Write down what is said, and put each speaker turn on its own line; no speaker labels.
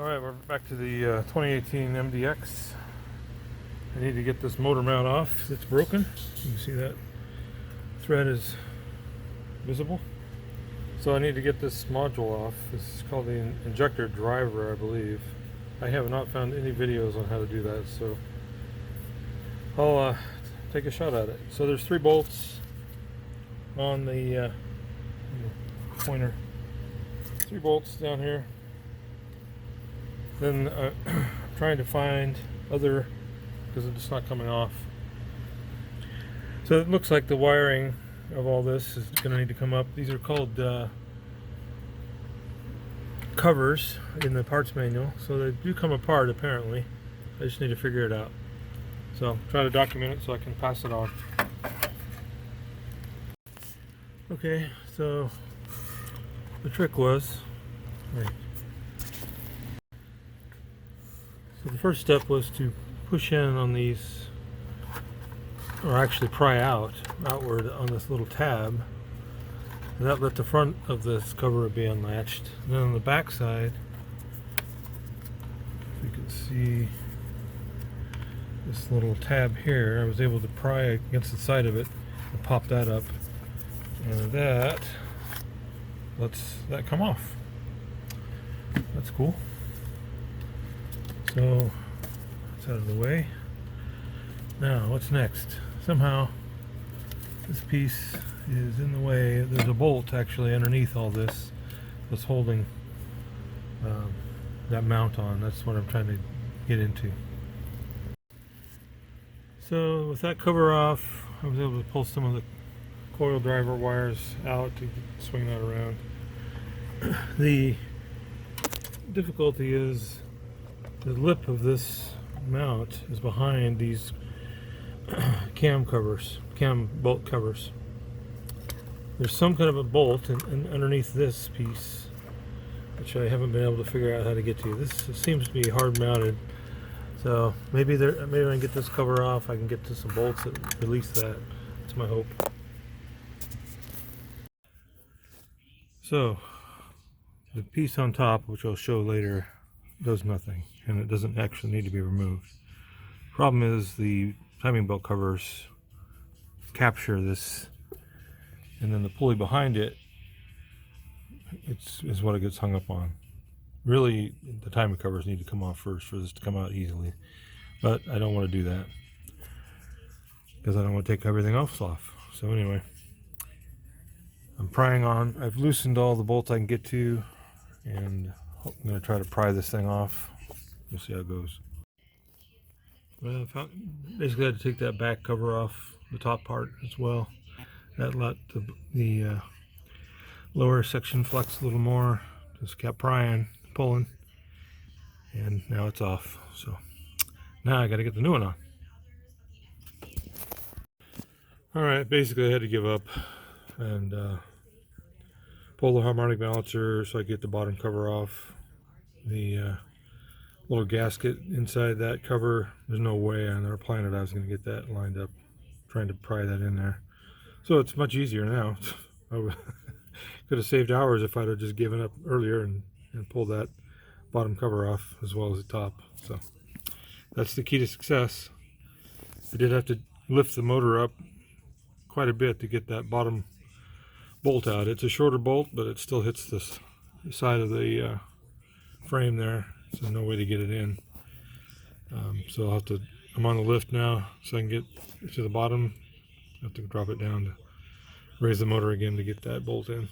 Alright, we're back to the 2018 MDX. I need to get this motor mount off. It's broken. You can see that thread is visible. So I need to get this module off. This is called the injector driver, I believe. I have not found any videos on how to do that, so I'll take a shot at it. So there's 3 bolts on the pointer. 3 bolts down here. Then I'm trying to find other, because it's not coming off. So it looks like the wiring of all this is going to need to come up. These are called covers in the parts manual, so they do come apart apparently. I just need to figure it out. So try to document it so I can pass it on. Okay, so the trick was, right. So the first step was to push in on these, or actually pry outward on this little tab, and that let the front of this cover be unlatched. And then on the back side, if you can see this little tab here, I was able to pry against the side of it and pop that up, and that lets that come off. That's cool. So it's out of the way. Now what's next? Somehow this piece is in the way. There's a bolt actually underneath all this that's holding that mount on. That's what I'm trying to get into. So with that cover off, I was able to pull some of the coil driver wires out to swing that around. The difficulty is the lip of this mount is behind these cam bolt covers. There's some kind of a bolt underneath this piece, which I haven't been able to figure out how to get to. This seems to be hard mounted, so maybe I can get this cover off. I can get to some bolts that release that. That's my hope. So the piece on top, which I'll show later, does nothing, and it doesn't actually need to be removed. Problem is the timing belt covers capture this, and then the pulley behind it is what it gets hung up on. Really, the timing covers need to come off first for this to come out easily, but I don't want to do that because I don't want to take everything else off. So anyway, I'm prying on. I've loosened all the bolts I can get to, and I'm going to try to pry this thing off. We'll see how it goes. Well, basically I had to take that back cover off the top part as well. That let the lower section flex a little more. Just kept prying, pulling, and now it's off. So now I got to get the new one on. Alright, basically I had to give up and pull the harmonic balancer so I get the bottom cover off. The little gasket inside that cover, there's no way on our planet I was going to get that lined up, trying to pry that in there. So it's much easier now. I could have saved hours if I'd have just given up earlier and pulled that bottom cover off as well as the top. So that's the key to success. I did have to lift the motor up quite a bit to get that bottom bolt out. It's a shorter bolt, but it still hits this side of the frame there, so no way to get it in. So I'll have to, I'm on the lift now so I can get to the bottom. I have to drop it down to raise the motor again to get that bolt in.